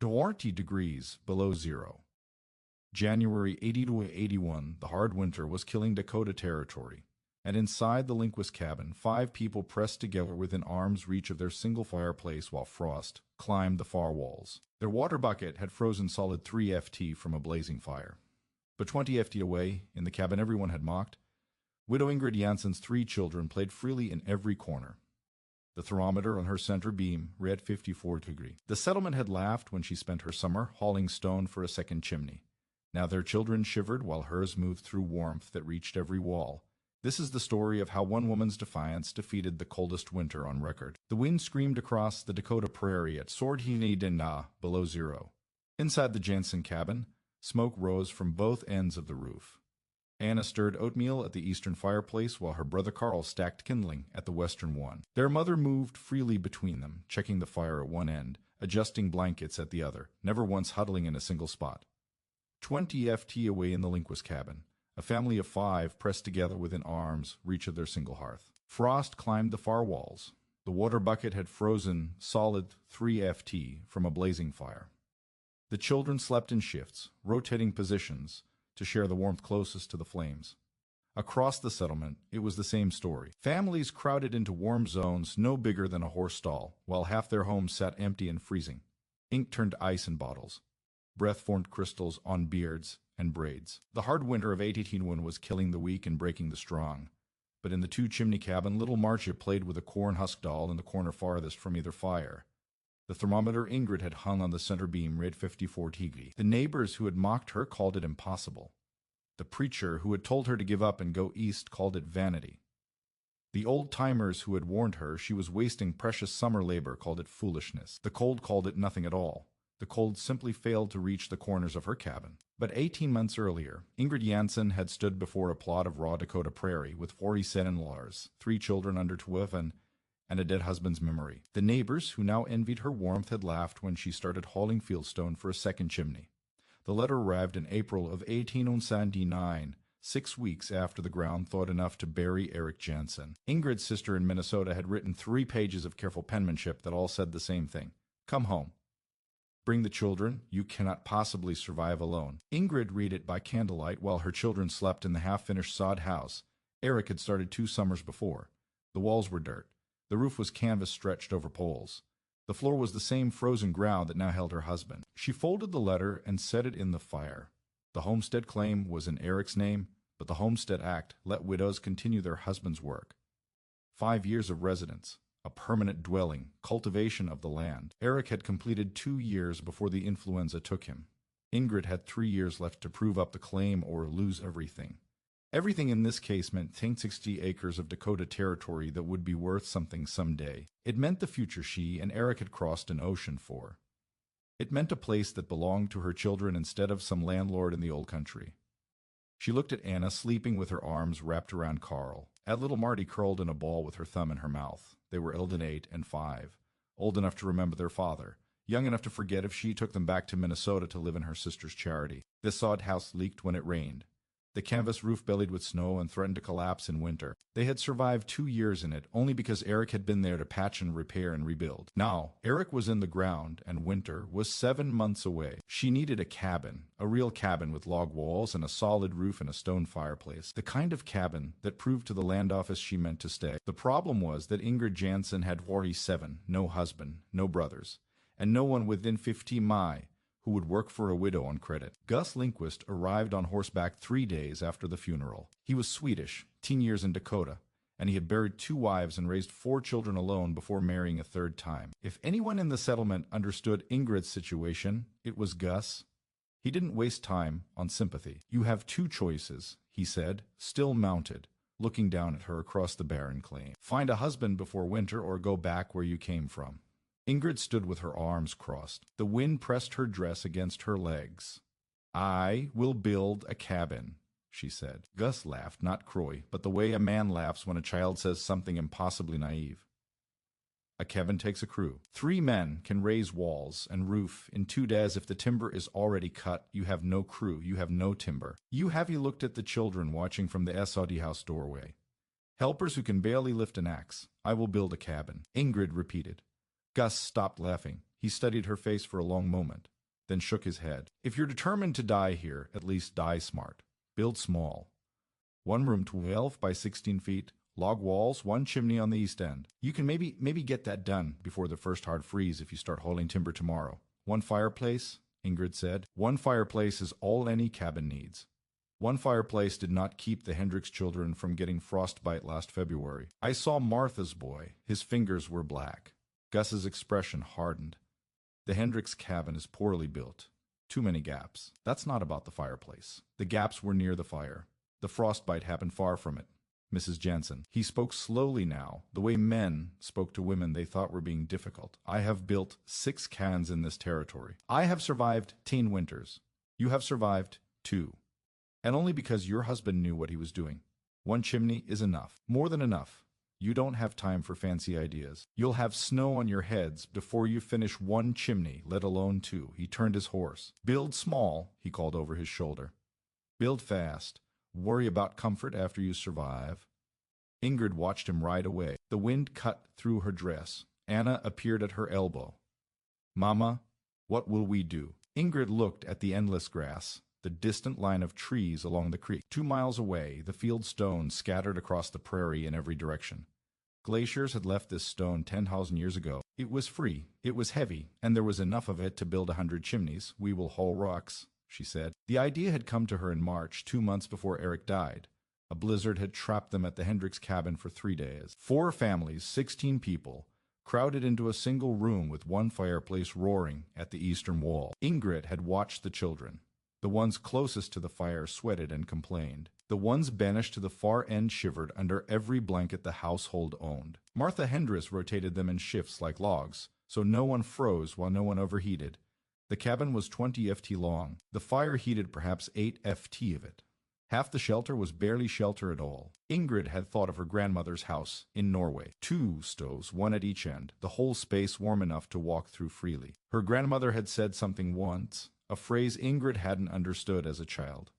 20 degrees below zero. January 80 to 81, the hard winter was killing Dakota territory, and inside the Lindquist cabin, 5 people pressed together within arm's reach of their single fireplace while frost climbed the far walls. Their water bucket had frozen solid 3 ft from a blazing fire. But 20 ft away, in the cabin everyone had mocked, widow Ingred Jansen's 3 children played freely in every corner. The thermometer on her center beam read 54 degrees. The settlement had laughed when she spent her summer hauling stone for a second chimney. Now their children shivered while hers moved through warmth that reached every wall. This is the story of how one woman's defiance defeated the coldest winter on record. The wind screamed across the Dakota prairie at below zero. Inside the Jansen cabin, smoke rose from both ends of the roof. Anna stirred oatmeal at the eastern fireplace while her brother Carl stacked kindling at the western one. Their mother moved freely between them, checking the fire at one end, adjusting blankets at the other, never once huddling in a single spot. 20 ft away in the Lindquist cabin, a family of 5 pressed together within arm's reach of their single hearth. Frost climbed the far walls. The water bucket had frozen solid 3 ft from a blazing fire. The children slept in shifts, rotating positions, to share the warmth closest to the flames. Across the settlement, it was the same story. Families crowded into warm zones no bigger than a horse stall, while half their homes sat empty and freezing. Ink turned ice in bottles. Breath formed crystals on beards and braids. The hard winter of 1881 was killing the weak and breaking the strong. But in the 2 chimney cabin, little Marcia played with a corn husk doll in the corner farthest from either fire. The thermometer Ingrid had hung on the center beam read 54 degrees. The neighbors who had mocked her called it impossible. The preacher who had told her to give up and go east called it vanity. The old-timers who had warned her she was wasting precious summer labor called it foolishness. The cold called it nothing at all. The cold simply failed to reach the corners of her cabin. But 18 months earlier, Ingrid Jansen had stood before a plot of raw Dakota prairie with 47 in-laws, 3 children under 12, and a dead husband's memory. The neighbors, who now envied her warmth, had laughed when she started hauling fieldstone for a second chimney. The letter arrived in April of 1879, 6 weeks after the ground thawed enough to bury Ingred Jansen. Ingrid's sister in Minnesota had written 3 pages of careful penmanship that all said the same thing. Come home. Bring the children. You cannot possibly survive alone. Ingrid read it by candlelight while her children slept in the half-finished sod house Eric had started 2 summers before. The walls were dirt. The roof was canvas stretched over poles. The floor was the same frozen ground that now held her husband. She folded the letter and set it in the fire. The homestead claim was in Eric's name, but the Homestead Act let widows continue their husband's work. 5 years of residence, a permanent dwelling, cultivation of the land. Eric had completed 2 years before the influenza took him. Ingrid had 3 years left to prove up the claim or lose everything. Everything in this case meant 60 acres of Dakota territory that would be worth something someday. It meant the future she and Eric had crossed an ocean for. It meant a place that belonged to her children instead of some landlord in the old country. She looked at Anna sleeping with her arms wrapped around Carl, at little Marty curled in a ball with her thumb in her mouth. They were 8 and 5, old enough to remember their father, young enough to forget if she took them back to Minnesota to live in her sister's charity. The sod house leaked when it rained. The canvas roof bellied with snow and threatened to collapse in winter. They had survived 2 years in it, only because Eric had been there to patch and repair and rebuild. Now, Eric was in the ground, and winter was 7 months away. She needed a cabin, a real cabin with log walls and a solid roof and a stone fireplace. The kind of cabin that proved to the land office she meant to stay. The problem was that Ingrid Jansen had 47, no husband, no brothers, and no one within 50 mi who would work for a widow on credit. Gus Lindquist arrived on horseback 3 days after the funeral. He was Swedish, 10 years in Dakota, and he had buried 2 wives and raised 4 children alone before marrying a 3rd time. If anyone in the settlement understood Ingrid's situation, it was Gus. He didn't waste time on sympathy. You have 2 choices, he said, still mounted, looking down at her across the barren claim. Find a husband before winter or go back where you came from. Ingrid stood with her arms crossed. The wind pressed her dress against her legs. I will build a cabin, she said. Gus laughed, not Croy, but the way a man laughs when a child says something impossibly naive. A cabin takes a crew. 3 men can raise walls and roof in 2 days. If the timber is already cut, you have no crew, you have no timber. You have looked at the children watching from the SOD house doorway. Helpers who can barely lift an axe. I will build a cabin. Ingrid repeated. Gus stopped laughing. He studied her face for a long moment, then shook his head. If you're determined to die here, at least die smart. Build small. 1 room 12 by 16 feet, log walls, 1 chimney on the east end. You can maybe get that done before the first hard freeze if you start hauling timber tomorrow. 1 fireplace, Ingrid said. 1 fireplace is all any cabin needs. 1 fireplace did not keep the Hendricks children from getting frostbite last February. I saw Martha's boy. His fingers were black. Gus's expression hardened. The Hendricks cabin is poorly built. Too many gaps. That's not about the fireplace. The gaps were near the fire. The frostbite happened far from it. Mrs. Jansen. He spoke slowly now, the way men spoke to women they thought were being difficult. I have built 6 cans in this territory. I have survived 10 winters. You have survived 2. And only because your husband knew what he was doing. 1 chimney is enough. More than enough. You don't have time for fancy ideas. You'll have snow on your heads before you finish 1 chimney, let alone 2. He turned his horse. Build small, he called over his shoulder. Build fast. Worry about comfort after you survive. Ingrid watched him ride away. The wind cut through her dress. Anna appeared at her elbow. Mama, what will we do? Ingrid looked at the endless grass, the distant line of trees along the creek. 2 miles away, the field stones scattered across the prairie in every direction. Glaciers had left this stone 10,000 years ago. It was free, it was heavy, and there was enough of it to build 100 chimneys. We will haul rocks, she said. The idea had come to her in March, 2 months before Eric died. A blizzard had trapped them at the Hendricks cabin for 3 days. 4 families, 16 people, crowded into a single room with 1 fireplace roaring at the eastern wall. Ingrid had watched the children. The ones closest to the fire sweated and complained. The ones banished to the far end shivered under every blanket the household owned. Martha Hendricks rotated them in shifts like logs, so no one froze while no one overheated. The cabin was 20 ft long. The fire heated perhaps 8 ft of it. Half the shelter was barely shelter at all. Ingrid had thought of her grandmother's house in Norway. 2 stoves, 1 at each end, the whole space warm enough to walk through freely. Her grandmother had said something once, a phrase Ingrid hadn't understood as a child.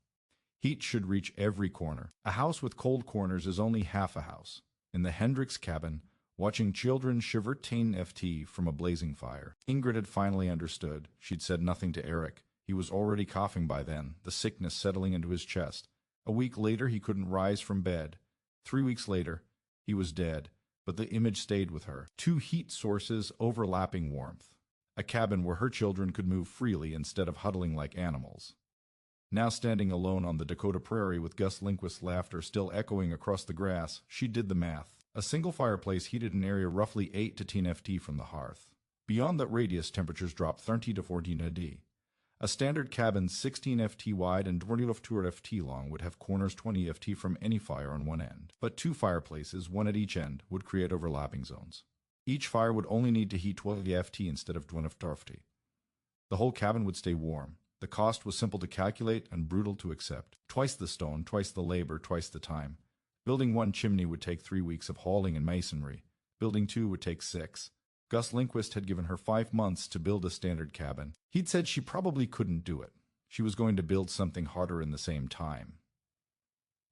Heat should reach every corner. A house with cold corners is only half a house. In the Hendricks cabin, watching children shiver 10 ft from a blazing fire. Ingrid had finally understood. She'd said nothing to Eric. He was already coughing by then, the sickness settling into his chest. A week later, he couldn't rise from bed. 3 weeks later, he was dead, but the image stayed with her. 2 heat sources overlapping warmth. A cabin where her children could move freely instead of huddling like animals. Now standing alone on the Dakota prairie with Gus Lindquist's laughter still echoing across the grass, she did the math. A single fireplace heated an area roughly 8 to 10 ft from the hearth. Beyond that radius, temperatures dropped 30 to 14 AD. A standard cabin 16 ft wide and 22 ft long would have corners 20 ft from any fire on one end. But 2 fireplaces, 1 at each end, would create overlapping zones. Each fire would only need to heat 12 ft instead of 20 ft. The whole cabin would stay warm. The cost was simple to calculate and brutal to accept. Twice the stone, twice the labor, twice the time. Building 1 chimney would take 3 weeks of hauling and masonry. Building 2 would take 6. Gus Lindquist had given her 5 months to build a standard cabin. He'd said she probably couldn't do it. She was going to build something harder in the same time.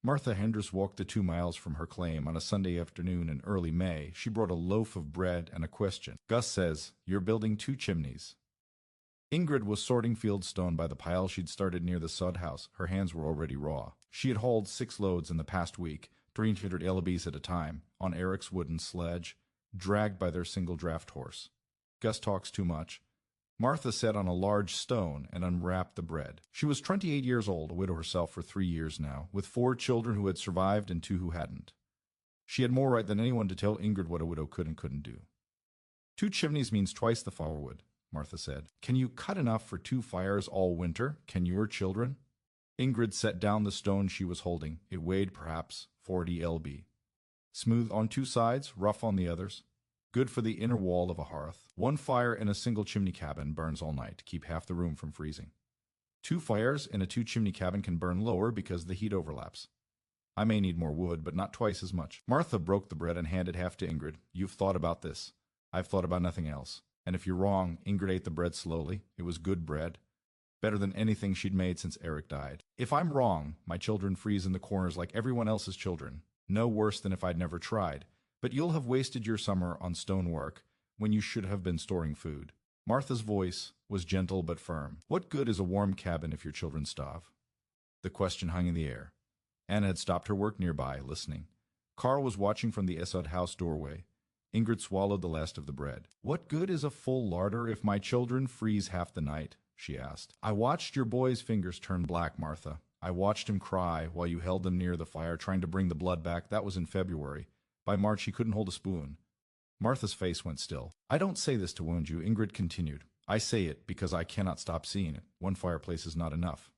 Martha Hendricks walked the 2 miles from her claim on a Sunday afternoon in early May. She brought a loaf of bread and a question. Gus says, "You're building 2 chimneys." Ingrid was sorting field stone by the pile she'd started near the sod house. Her hands were already raw. She had hauled 6 loads in the past week, 300 lbs at a time, on Eric's wooden sledge, dragged by their single draft horse. Gus talks too much. Martha sat on a large stone and unwrapped the bread. She was 28 years old, a widow herself for 3 years now, with 4 children who had survived and 2 who hadn't. She had more right than anyone to tell Ingrid what a widow could and couldn't do. 2 chimneys means twice the firewood, Martha said. Can you cut enough for 2 fires all winter? Can your children? Ingrid set down the stone she was holding. It weighed perhaps 40 lb. Smooth on 2 sides, rough on the others. Good for the inner wall of a hearth. 1 fire in a single chimney cabin burns all night to keep half the room from freezing. 2 fires in a 2 chimney cabin can burn lower because the heat overlaps. I may need more wood, but not twice as much. Martha broke the bread and handed half to Ingrid. You've thought about this. I've thought about nothing else. And if you're wrong, Ingrid ate the bread slowly. It was good bread. Better than anything she'd made since Eric died. If I'm wrong, my children freeze in the corners like everyone else's children. No worse than if I'd never tried. But you'll have wasted your summer on stonework when you should have been storing food. Martha's voice was gentle but firm. What good is a warm cabin if your children starve? The question hung in the air. Anna had stopped her work nearby, listening. Carl was watching from the Esod house doorway. Ingrid swallowed the last of the bread. What good is a full larder if my children freeze half the night? She asked. I watched your boy's fingers turn black, Martha. I watched him cry while you held them near the fire, trying to bring the blood back. That was in February. By March, he couldn't hold a spoon. Martha's face went still. I don't say this to wound you, Ingrid continued. I say it because I cannot stop seeing it. One fireplace is not enough.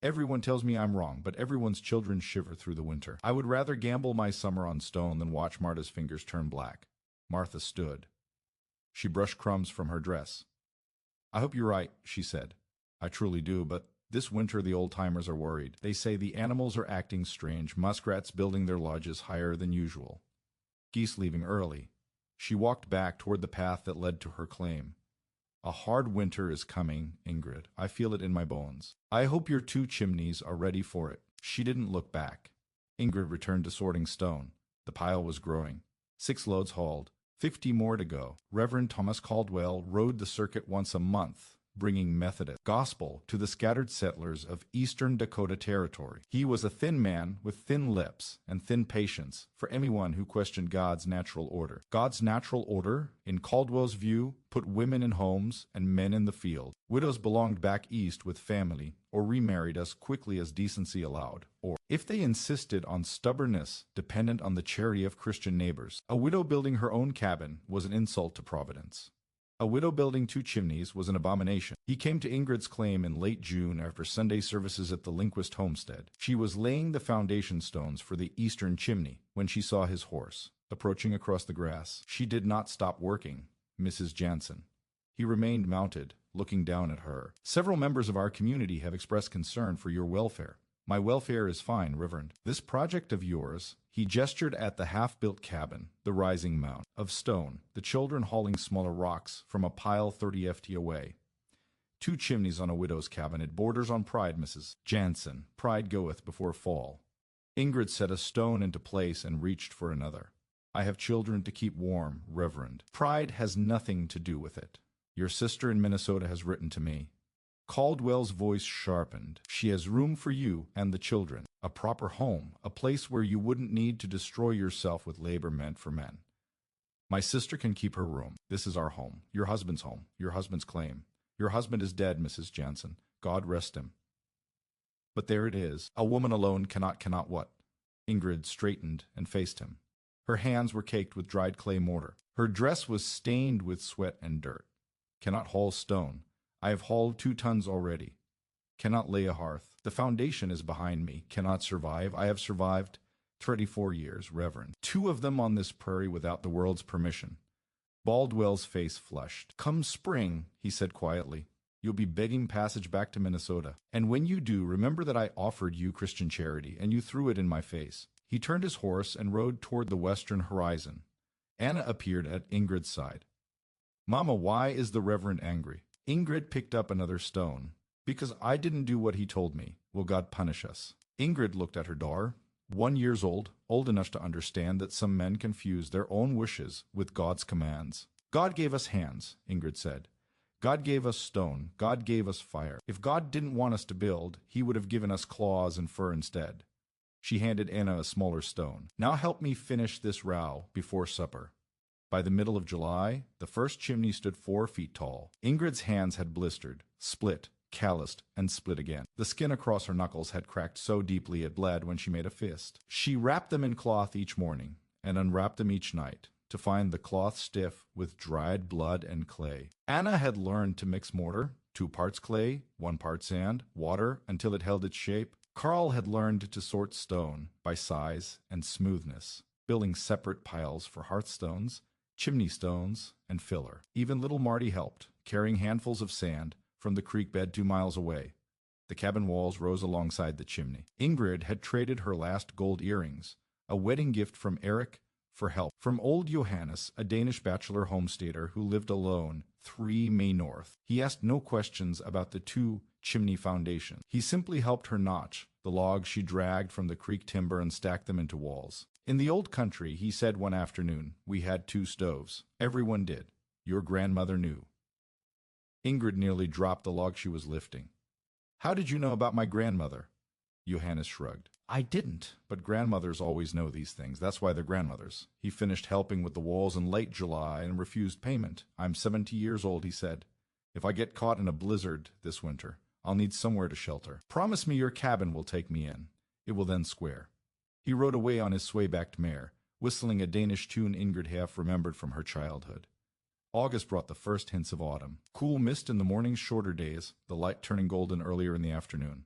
Everyone tells me I'm wrong, but everyone's children shiver through the winter. I would rather gamble my summer on stone than watch Martha's fingers turn black. Martha stood. She brushed crumbs from her dress. I hope you're right, she said. I truly do, but this winter the old-timers are worried. They say the animals are acting strange, muskrats building their lodges higher than usual. Geese leaving early. She walked back toward the path that led to her claim. A hard winter is coming, Ingrid. I feel it in my bones. I hope your 2 chimneys are ready for it. She didn't look back. Ingrid returned to sorting stone. The pile was growing. 6 loads hauled. 50 more to go. Reverend Thomas Caldwell rode the circuit once a month, bringing Methodist gospel to the scattered settlers of eastern Dakota Territory. He was a thin man with thin lips and thin patience for anyone who questioned God's natural order. God's natural order, in Caldwell's view, put women in homes and men in the field. Widows belonged back east with family or remarried as quickly as decency allowed. Or, if they insisted on stubbornness dependent on the charity of Christian neighbors, a widow building her own cabin was an insult to Providence. A widow building 2 chimneys was an abomination. He came to Ingrid's claim in late June after Sunday services at the Lindquist homestead. She was laying the foundation stones for the eastern chimney when she saw his horse approaching across the grass. She did not stop working, Mrs. Jansen. He remained mounted, looking down at her. Several members of our community have expressed concern for your welfare. My welfare is fine, Reverend. This project of yours, he gestured at the half-built cabin, the rising mound of stone, the children hauling smaller rocks from a pile 30 ft away. 2 chimneys on a widow's cabin. It borders on pride, Mrs. Jansen. Pride goeth before fall. Ingrid set a stone into place and reached for another. I have children to keep warm, Reverend. Pride has nothing to do with it. Your sister in Minnesota has written to me. Caldwell's voice sharpened. She has room for you and the children. A proper home, a place where you wouldn't need to destroy yourself with labor meant for men. My sister can keep her room. This is our home, your husband's home, your husband's claim. Your husband is dead, Mrs. Jansen. God rest him. But there it is. A woman alone cannot what? Ingrid straightened and faced him. Her hands were caked with dried clay mortar. Her dress was stained with sweat and dirt. Cannot haul stone. I have hauled 2 tons already. Cannot lay a hearth. The foundation is behind me. Cannot survive. I have survived 34 years, Reverend. 2 of them on this prairie without the world's permission. Baldwell's face flushed. Come spring, he said quietly, you'll be begging passage back to Minnesota. And when you do, remember that I offered you Christian charity, and you threw it in my face. He turned his horse and rode toward the western horizon. Anna appeared at Ingrid's side. Mama, why is the Reverend angry? Ingrid picked up another stone. Because I didn't do what he told me. Will God punish us? Ingrid looked at her daughter, 1 year old enough to understand that some men confuse their own wishes with God's commands. God gave us hands, Ingrid said. God gave us stone. God gave us fire. If God didn't want us to build, he would have given us claws and fur instead. She handed Anna a smaller stone. Now help me finish this row before supper. By the middle of July, the first chimney stood 4 feet tall. Ingrid's hands had blistered, split, calloused, and split again. The skin across her knuckles had cracked so deeply it bled when she made a fist. She wrapped them in cloth each morning and unwrapped them each night to find the cloth stiff with dried blood and clay. Anna had learned to mix mortar, 2 parts clay, 1 part sand, water, until it held its shape. Carl had learned to sort stone by size and smoothness, building separate piles for hearthstones, chimney stones, and filler. Even little Marty helped, carrying handfuls of sand from the creek bed 2 miles away. The cabin walls rose alongside the chimney. Ingrid had traded her last gold earrings, a wedding gift from Eric, for help from old Johannes, a Danish bachelor homesteader who lived alone 3 May North. He asked no questions about the 2 chimney foundations. He simply helped her notch the logs she dragged from the creek timber and stacked them into walls. In the old country, he said one afternoon, we had 2 stoves. Everyone did. Your grandmother knew. Ingrid nearly dropped the log she was lifting. "How did you know about my grandmother?" Johannes shrugged. "I didn't, but grandmothers always know these things. That's why they're grandmothers." He finished helping with the walls in late July and refused payment. "I'm 70 years old," he said. "If I get caught in a blizzard this winter, I'll need somewhere to shelter. Promise me your cabin will take me in. It will then square." He rode away on his sway-backed mare, whistling a Danish tune Ingrid half remembered from her childhood. August brought the first hints of autumn. Cool mist in the morning's shorter days, the light turning golden earlier in the afternoon.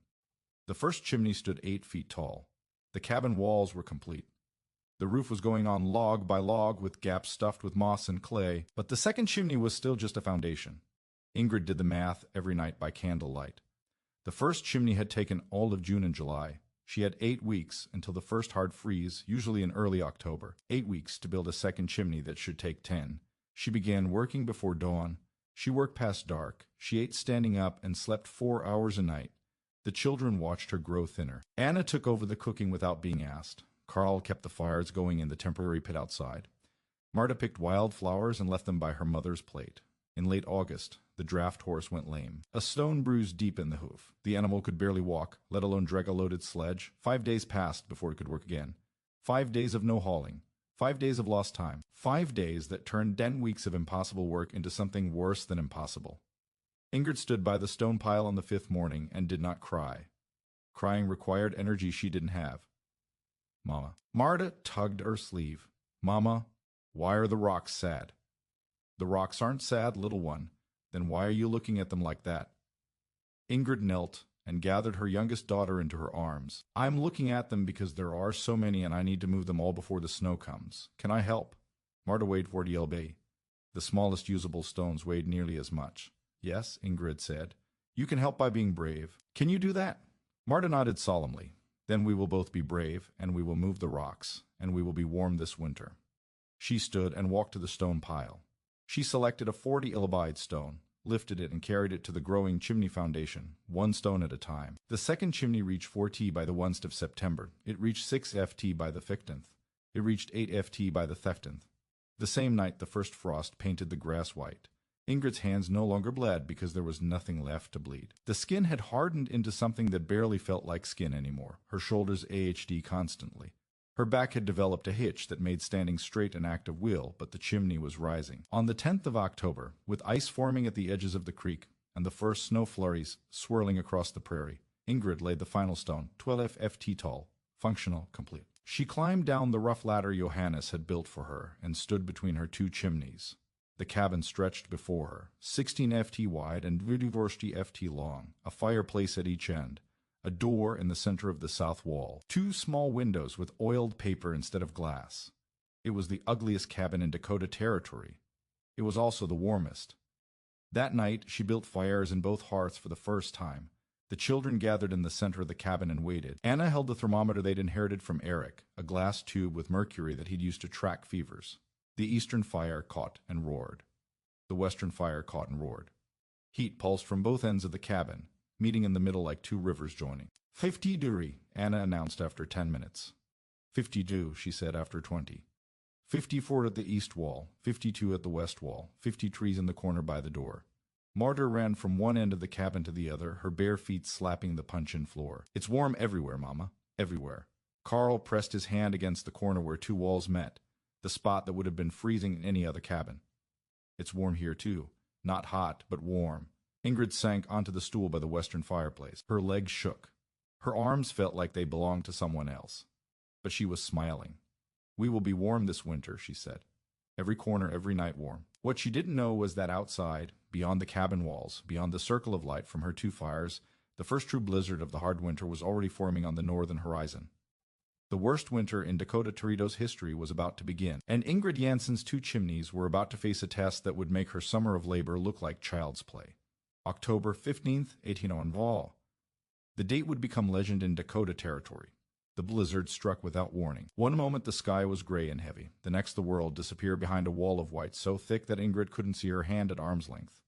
The first chimney stood 8 feet tall. The cabin walls were complete. The roof was going on log by log with gaps stuffed with moss and clay, but the second chimney was still just a foundation. Ingrid did the math every night by candlelight. The first chimney had taken all of June and July. She had 8 weeks until the first hard freeze, usually in early October. 8 weeks to build a second chimney that should take 10. She began working before dawn. She worked past dark. She ate standing up and slept 4 hours a night. The children watched her grow thinner. Anna took over the cooking without being asked. Carl kept the fires going in the temporary pit outside. Marta picked wild flowers and left them by her mother's plate. In late August, the draft horse went lame. A stone bruised deep in the hoof. The animal could barely walk, let alone drag a loaded sledge. 5 days passed before it could work again. 5 days of no hauling. 5 days of lost time. 5 days that turned 10 weeks of impossible work into something worse than impossible. Ingrid stood by the stone pile on the 5th morning and did not cry. Crying required energy she didn't have. "Mama." Marta tugged her sleeve. "Mama, why are the rocks sad?" "The rocks aren't sad, little one. Then why are you looking at them like that?" Ingrid knelt and gathered her youngest daughter into her arms. "I'm looking at them because there are so many and I need to move them all before the snow comes. Can I help?" Marta weighed 40 lb. The smallest usable stones weighed nearly as much. "Yes," Ingrid said. "You can help by being brave. Can you do that?" Marta nodded solemnly. "Then we will both be brave, and we will move the rocks, and we will be warm this winter." She stood and walked to the stone pile. She selected a 40 lb stone, lifted it and carried it to the growing chimney foundation, 1 stone at a time. The second chimney reached 4 t by the 1st of September. It reached 6 ft by the 15th. It reached 8 ft by the 13th. The same night the first frost painted the grass white. Ingrid's hands no longer bled because there was nothing left to bleed. The skin had hardened into something that barely felt like skin anymore. Her shoulders AHD constantly. Her back had developed a hitch that made standing straight an act of will, but the chimney was rising. On the 10th of October, with ice forming at the edges of the creek and the first snow flurries swirling across the prairie, Ingrid laid the final stone, 12 ft tall, functional, complete. She climbed down the rough ladder Johannes had built for her and stood between her 2 chimneys. The cabin stretched before her, 16 ft wide and 40 ft long, a fireplace at each end, a door in the center of the south wall, 2 small windows with oiled paper instead of glass. It was the ugliest cabin in Dakota Territory. It was also the warmest. That night, she built fires in both hearths for the first time. The children gathered in the center of the cabin and waited. Anna held the thermometer they'd inherited from Eric, a glass tube with mercury that he'd used to track fevers. The eastern fire caught and roared. The western fire caught and roared. Heat pulsed from both ends of the cabin, meeting in the middle like 2 rivers joining. 50 degree, Anna announced after 10 minutes. 52, she said after 20. 54 at the east wall, 52 at the west wall, 50 trees in the corner by the door. Marta ran from one end of the cabin to the other, her bare feet slapping the puncheon floor. "It's warm everywhere, Mama, everywhere." Carl pressed his hand against the corner where 2 walls met, the spot that would have been freezing in any other cabin. "It's warm here, too. Not hot, but warm." Ingrid sank onto the stool by the western fireplace. Her legs shook. Her arms felt like they belonged to someone else. But she was smiling. "We will be warm this winter," she said. "Every corner, every night warm." What she didn't know was that outside, beyond the cabin walls, beyond the circle of light from her 2 fires, the first true blizzard of the hard winter was already forming on the northern horizon. The worst winter in Dakota Territory's history was about to begin, and Ingrid Jansen's 2 chimneys were about to face a test that would make her summer of labor look like child's play. October 15th, 1801. The date would become legend in Dakota Territory. The blizzard struck without warning. One moment the sky was gray and heavy. The next the world disappeared behind a wall of white so thick that Ingrid couldn't see her hand at arm's length.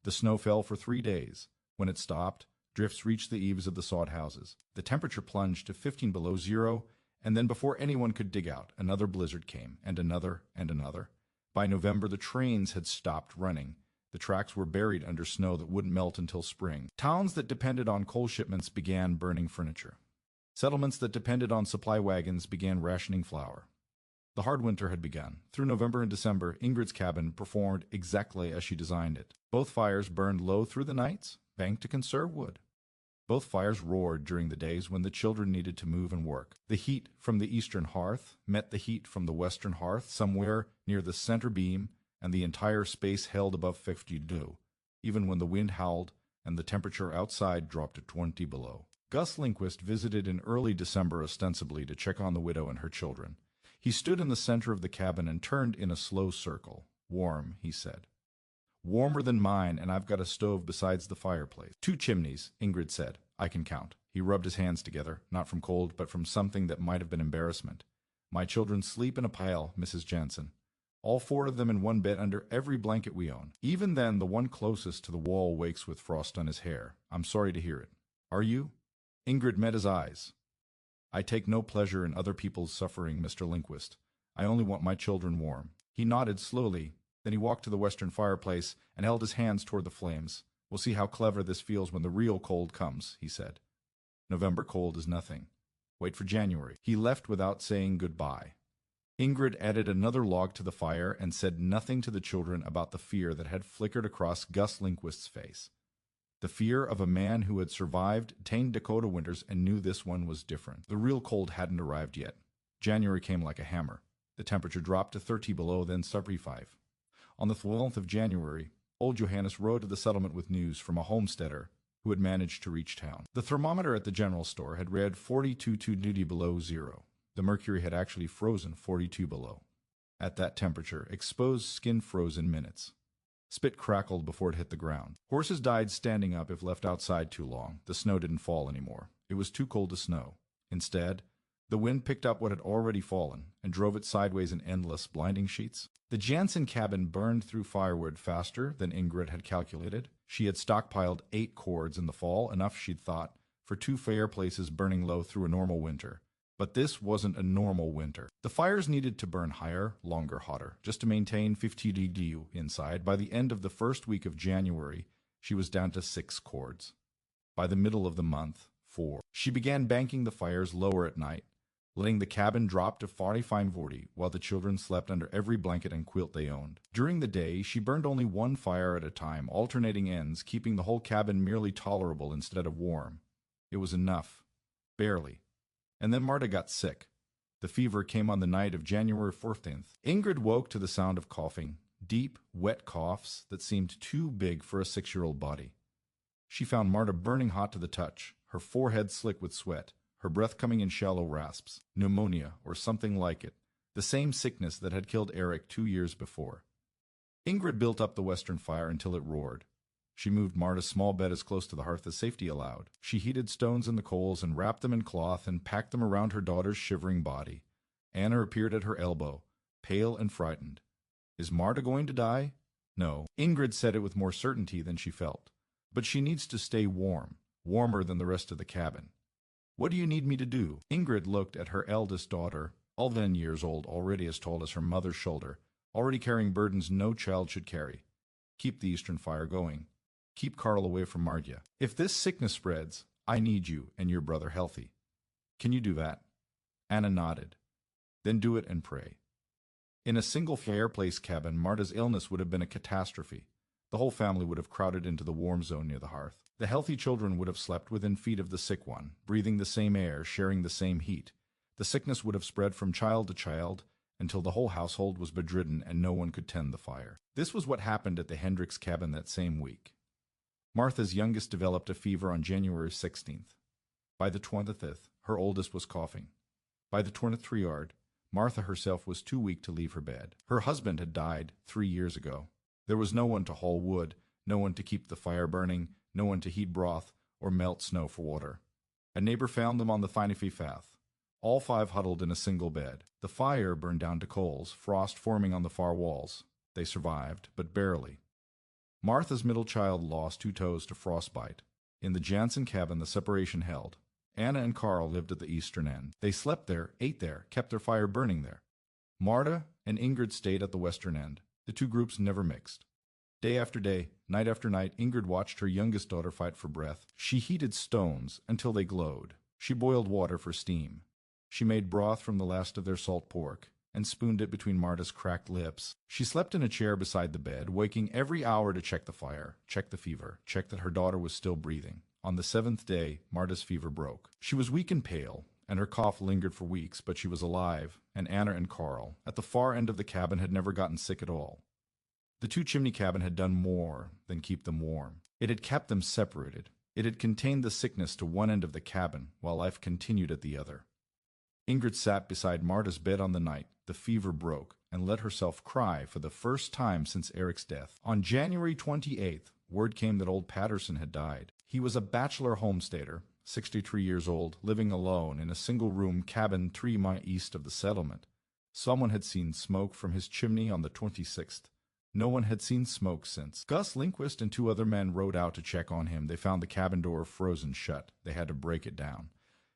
The snow fell for 3 days. When it stopped, drifts reached the eaves of the sod houses. The temperature plunged to 15 below zero, and then before anyone could dig out, another blizzard came, and another, and another. By November, the trains had stopped running. The tracks were buried under snow that wouldn't melt until spring. Towns that depended on coal shipments began burning furniture. Settlements that depended on supply wagons began rationing flour. The hard winter had begun. Through November and December, Ingrid's cabin performed exactly as she designed it. Both fires burned low through the nights, banked to conserve wood. Both fires roared during the days when the children needed to move and work. The heat from the eastern hearth met the heat from the western hearth somewhere near the center beam, and the entire space held above 50°, even when the wind howled and the temperature outside dropped to 20 below. Gus Lindquist visited in early December ostensibly to check on the widow and her children. He stood in the center of the cabin and turned in a slow circle. "Warm," he said. "Warmer than mine, and I've got a stove besides the fireplace." "2 chimneys," Ingrid said. "I can count." He rubbed his hands together, not from cold, but from something that might have been embarrassment. "My children sleep in a pile, Mrs. Jansen. All 4 of them in one bed under every blanket we own. Even then, the one closest to the wall wakes with frost on his hair. I'm sorry to hear it. Are you?" Ingrid met his eyes. "I take no pleasure in other people's suffering, Mr. Lindquist. I only want my children warm." He nodded slowly. Then he walked to the western fireplace and held his hands toward the flames. "We'll see how clever this feels when the real cold comes," he said. "November cold is nothing. Wait for January." He left without saying goodbye. Ingrid added another log to the fire and said nothing to the children about the fear that had flickered across Gus Lindquist's face. The fear of a man who had survived 10 Dakota winters and knew this one was different. The real cold hadn't arrived yet. January came like a hammer. The temperature dropped to 30 below, then 35. On the 12th of January, old Johannes rode to the settlement with news from a homesteader who had managed to reach town. The thermometer at the general store had read 42 below zero. The mercury had actually frozen 42 below. At that temperature, exposed skin froze in minutes. Spit crackled before it hit the ground. Horses died standing up if left outside too long. The snow didn't fall anymore. It was too cold to snow. Instead, the wind picked up what had already fallen and drove it sideways in endless, blinding sheets. The Jansen cabin burned through firewood faster than Ingrid had calculated. She had stockpiled 8 cords in the fall, enough, she'd thought, for 2 fireplaces burning low through a normal winter. But this wasn't a normal winter. The fires needed to burn higher, longer, hotter, just to maintain 50°C inside. By the end of the first week of January, she was down to 6 cords. By the middle of the month, 4. She began banking the fires lower at night, letting the cabin drop to 45°, while the children slept under every blanket and quilt they owned. During the day, she burned only 1 fire at a time, alternating ends, keeping the whole cabin merely tolerable instead of warm. It was enough. Barely. And then Marta got sick. The fever came on the night of January 14th. Ingrid woke to the sound of coughing, deep, wet coughs that seemed too big for a 6-year-old body. She found Marta burning hot to the touch, her forehead slick with sweat, her breath coming in shallow rasps. Pneumonia, or something like it, the same sickness that had killed Eric 2 years before. Ingrid built up the western fire until it roared. She moved Marta's small bed as close to the hearth as safety allowed. She heated stones in the coals and wrapped them in cloth and packed them around her daughter's shivering body. Anna appeared at her elbow, pale and frightened. "Is Marta going to die?" "No." Ingrid said it with more certainty than she felt. "But she needs to stay warm, warmer than the rest of the cabin." "What do you need me to do?" Ingrid looked at her eldest daughter, 11 years old, already as tall as her mother's shoulder, already carrying burdens no child should carry. "Keep the eastern fire going. Keep Carl away from Marta. If this sickness spreads, I need you and your brother healthy. Can you do that?" Anna nodded. "Then do it and pray." In a single fireplace cabin, Marta's illness would have been a catastrophe. The whole family would have crowded into the warm zone near the hearth. The healthy children would have slept within feet of the sick one, breathing the same air, sharing the same heat. The sickness would have spread from child to child until the whole household was bedridden and no one could tend the fire. This was what happened at the Hendricks cabin that same week. Martha's youngest developed a fever on January 16th. By the 25th, her oldest was coughing. By the 23rd, Martha herself was too weak to leave her bed. Her husband had died 3 years ago. There was no one to haul wood, no one to keep the fire burning, no one to heat broth or melt snow for water. A neighbor found them on the Finefe Fath. All 5 huddled in a single bed. The fire burned down to coals, frost forming on the far walls. They survived, but barely. Martha's middle child lost 2 toes to frostbite. In the Jansen cabin, the separation held. Anna and Carl lived at the eastern end. They slept there, ate there, kept their fire burning there. Marta and Ingrid stayed at the western end. The 2 groups never mixed. Day after day, night after night, Ingrid watched her youngest daughter fight for breath. She heated stones until they glowed. She boiled water for steam. She made broth from the last of their salt pork and spooned it between Marta's cracked lips. She slept in a chair beside the bed, waking every hour to check the fire, check the fever, check that her daughter was still breathing. On the 7th day, Marta's fever broke. She was weak and pale, and her cough lingered for weeks, but she was alive, and Anna and Carl, at the far end of the cabin, had never gotten sick at all. The two chimney cabin had done more than keep them warm. It had kept them separated. It had contained the sickness to one end of the cabin, while life continued at the other. Ingrid sat beside Marta's bed on the night the fever broke and let herself cry for the first time since Eric's death. On January 28th, word came that old Patterson had died. He was a bachelor homesteader, 63 years old, living alone in a single-room cabin 3 miles east of the settlement. Someone had seen smoke from his chimney on the 26th. No one had seen smoke since. Gus Lindquist and 2 other men rode out to check on him. They found the cabin door frozen shut. They had to break it down.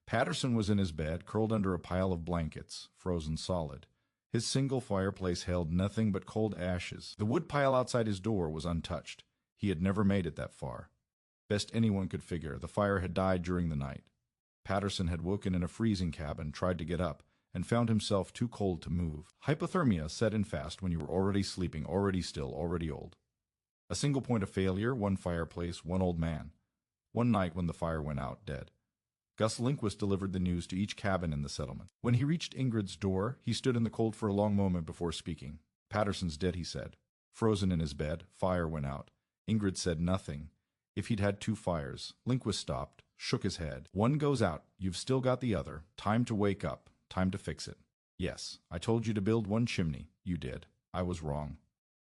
Patterson was in his bed, curled under a pile of blankets, frozen solid. His single fireplace held nothing but cold ashes. The wood pile outside his door was untouched. He had never made it that far. Best anyone could figure, the fire had died during the night. Patterson had woken in a freezing cabin, tried to get up, and found himself too cold to move. Hypothermia set in fast when you were already sleeping, already still, already old. A single point of failure, 1 fireplace, 1 old man. One night when the fire went out, dead. Gus Lindquist delivered the news to each cabin in the settlement. When he reached Ingrid's door, he stood in the cold for a long moment before speaking. Patterson's dead, he said. Frozen in his bed, fire went out. Ingrid said nothing. If he'd had 2 fires. Lindquist stopped, shook his head. One goes out, you've still got the other. Time to wake up, time to fix it. Yes, I told you to build 1 chimney. You did. I was wrong.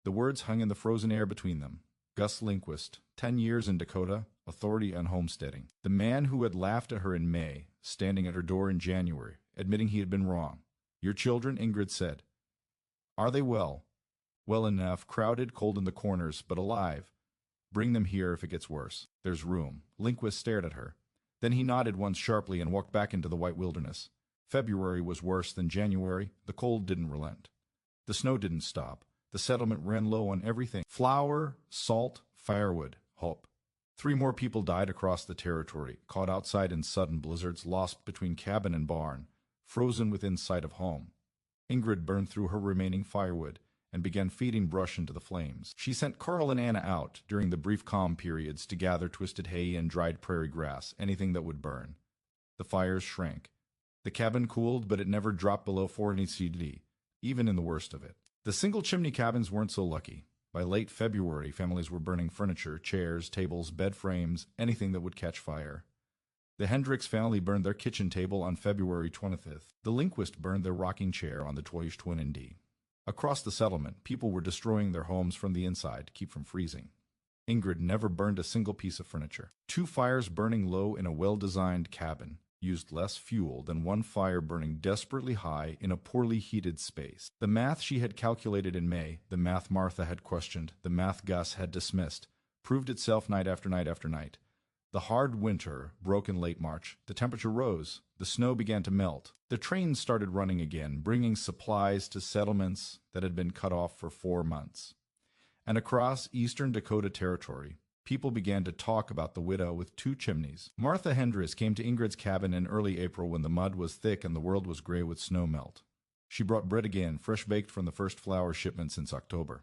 The words hung in the frozen air between them. Gus Lindquist, 10 years in Dakota, authority on homesteading. The man who had laughed at her in May, standing at her door in January, admitting he had been wrong. Your children, Ingrid said. Are they well? Well enough, crowded, cold in the corners, but alive. Bring them here if it gets worse. There's room. Lindquist stared at her. Then he nodded once sharply and walked back into the white wilderness. February was worse than January. The cold didn't relent. The snow didn't stop. The settlement ran low on everything. Flour, salt, firewood, hope. 3 more people died across the territory, caught outside in sudden blizzards, lost between cabin and barn, frozen within sight of home. Ingrid burned through her remaining firewood and began feeding brush into the flames. She sent Carl and Anna out during the brief calm periods to gather twisted hay and dried prairie grass, anything that would burn. The fires shrank. The cabin cooled, but it never dropped below 40 CD, even in the worst of it. The single chimney cabins weren't so lucky. By late February, families were burning furniture, chairs, tables, bed frames, anything that would catch fire. The Hendricks family burned their kitchen table on February 25th. The Lindquist burned their rocking chair on the 22nd. Across the settlement, people were destroying their homes from the inside to keep from freezing. Ingrid never burned a single piece of furniture. 2 fires burning low in a well-designed cabin used less fuel than 1 fire burning desperately high in a poorly heated space. The math she had calculated in May, the math Martha had questioned, the math Gus had dismissed, proved itself night after night after night. The hard winter broke in late March. The temperature rose. The snow began to melt. The trains started running again, bringing supplies to settlements that had been cut off for 4 months. And across eastern Dakota Territory, people began to talk about the widow with 2 chimneys. Martha Hendricks came to Ingrid's cabin in early April when the mud was thick and the world was gray with snow melt. She brought bread again, fresh baked from the first flour shipment since October.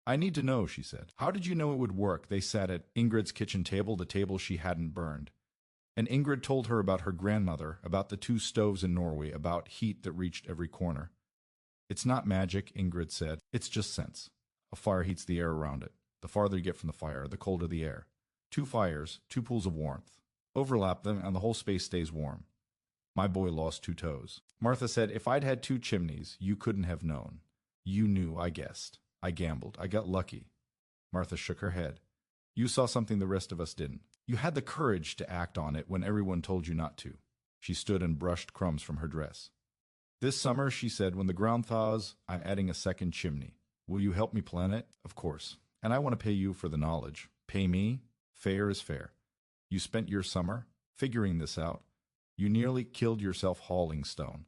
I need to know, she said. How did you know it would work? They sat at Ingrid's kitchen table, the table she hadn't burned. And Ingrid told her about her grandmother, about the 2 stoves in Norway, about heat that reached every corner. It's not magic, Ingrid said. It's just sense. A fire heats the air around it. The farther you get from the fire, the colder the air. 2 fires, 2 pools of warmth. Overlap them and the whole space stays warm. My boy lost 2 toes. Martha said, if I'd had 2 chimneys, you couldn't have known. You knew, I guessed. I gambled. I got lucky. Martha shook her head. You saw something the rest of us didn't. You had the courage to act on it when everyone told you not to. She stood and brushed crumbs from her dress. This summer, she said, when the ground thaws, I'm adding a 2nd chimney. Will you help me plan it? Of course. And I want to pay you for the knowledge. Pay me? Fair is fair. You spent your summer figuring this out. You nearly killed yourself hauling stone.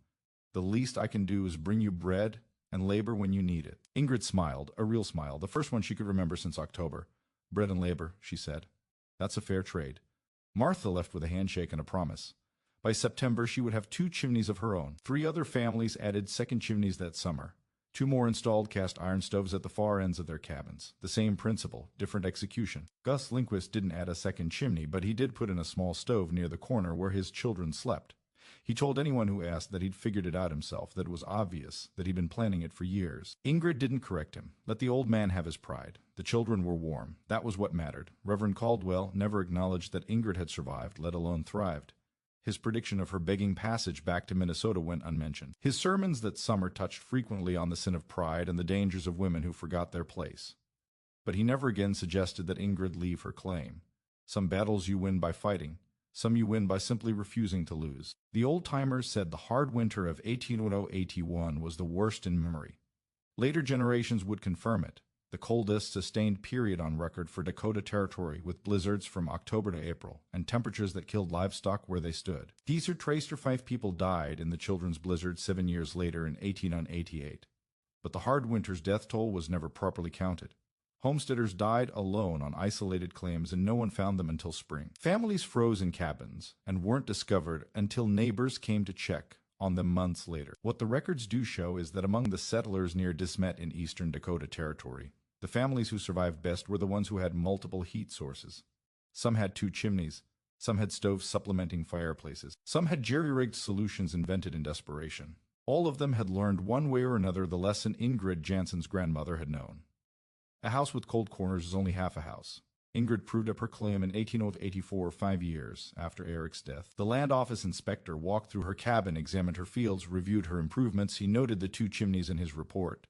The least I can do is bring you bread and labor when you need it. Ingrid smiled, a real smile, the first one she could remember since October. Bread and labor, she said. That's a fair trade. Martha left with a handshake and a promise. By September, she would have 2 chimneys of her own. 3 other families added second chimneys that summer. 2 more installed cast iron stoves at the far ends of their cabins. The same principle, different execution. Gus Lindquist didn't add a second chimney, but he did put in a small stove near the corner where his children slept. He told anyone who asked that he'd figured it out himself, that it was obvious, that he'd been planning it for years. Ingrid didn't correct him. Let the old man have his pride. The children were warm. That was what mattered. Reverend Caldwell never acknowledged that Ingrid had survived, let alone thrived. His prediction of her begging passage back to Minnesota went unmentioned. His sermons that summer touched frequently on the sin of pride and the dangers of women who forgot their place. But he never again suggested that Ingrid leave her claim. Some battles you win by fighting. Some you win by simply refusing to lose. The old-timers said the hard winter of 1880-81 was the worst in memory. Later generations would confirm it. The coldest sustained period on record for Dakota Territory, with blizzards from October to April, and temperatures that killed livestock where they stood. These are traced or 5 people died in the children's blizzard 7 years later in 1888. But the hard winter's death toll was never properly counted. Homesteaders died alone on isolated claims, and no one found them until spring. Families froze in cabins and weren't discovered until neighbors came to check on them months later. What the records do show is that among the settlers near De Smet in eastern Dakota Territory, the families who survived best were the ones who had multiple heat sources. Some had 2 chimneys. Some had stoves supplementing fireplaces. Some had jerry-rigged solutions invented in desperation. All of them had learned one way or another the lesson Ingrid Jansen's grandmother had known. A house with cold corners is only half a house. Ingrid proved up her claim in 1884, 5 years after Eric's death. The land office inspector walked through her cabin, examined her fields, reviewed her improvements. He noted the 2 chimneys in his report.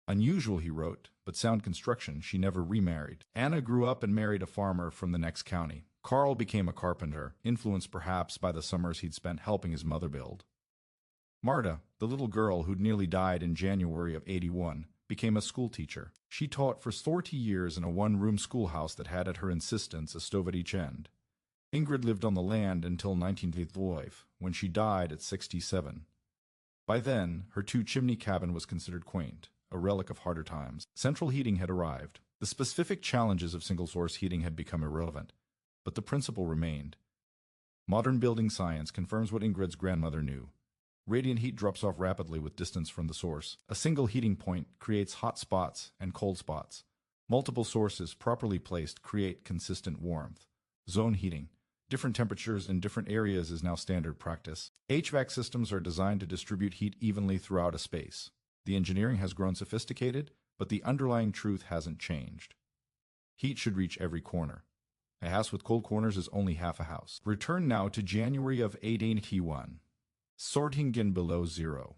Unusual, he wrote, but sound construction. She never remarried. Anna grew up and married a farmer from the next county. Carl became a carpenter, influenced perhaps by the summers he'd spent helping his mother build. Marta, the little girl who'd nearly died in January of 81, became a schoolteacher. She taught for 40 years in a one-room schoolhouse that had, at her insistence, a stove at each end. Ingrid lived on the land until 1955, when she died at 67. By then, her 2-chimney cabin was considered quaint, a relic of harder times. Central heating had arrived. The specific challenges of single-source heating had become irrelevant, but the principle remained. Modern building science confirms what Ingrid's grandmother knew. Radiant heat drops off rapidly with distance from the source. A single heating point creates hot spots and cold spots. Multiple sources, properly placed, create consistent warmth. Zone heating. Different temperatures in different areas is now standard practice. HVAC systems are designed to distribute heat evenly throughout a space. The engineering has grown sophisticated, but the underlying truth hasn't changed. Heat should reach every corner. A house with cold corners is only half a house. Return now to January of 1881. Sortingen below zero.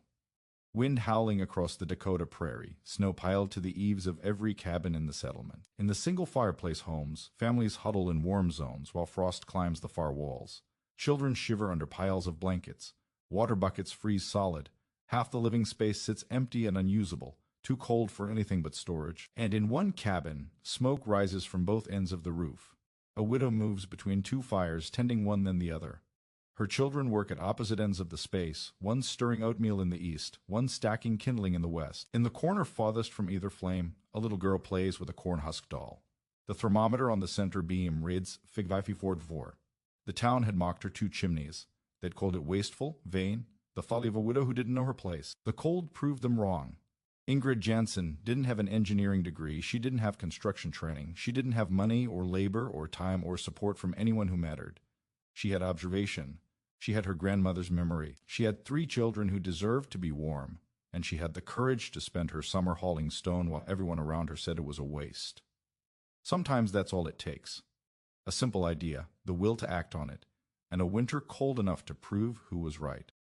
Wind howling across the Dakota prairie, snow piled to the eaves of every cabin in the settlement. In the single fireplace homes, families huddle in warm zones while frost climbs the far walls. Children shiver under piles of blankets. Water buckets freeze solid. Half the living space sits empty and unusable, too cold for anything but storage. And in one cabin, smoke rises from both ends of the roof. A widow moves between 2 fires, tending one then the other. Her children work at opposite ends of the space, one stirring oatmeal in the east, one stacking kindling in the west. In the corner farthest from either flame, a little girl plays with a corn-husk doll. The thermometer on the center beam reads 54. The town had mocked her 2 chimneys. They'd called it wasteful, vain, the folly of a widow who didn't know her place. The cold proved them wrong. Ingrid Jansen didn't have an engineering degree. She didn't have construction training. She didn't have money or labor or time or support from anyone who mattered. She had observation. She had her grandmother's memory. She had 3 children who deserved to be warm, and she had the courage to spend her summer hauling stone while everyone around her said it was a waste. Sometimes that's all it takes. A simple idea, the will to act on it, and a winter cold enough to prove who was right.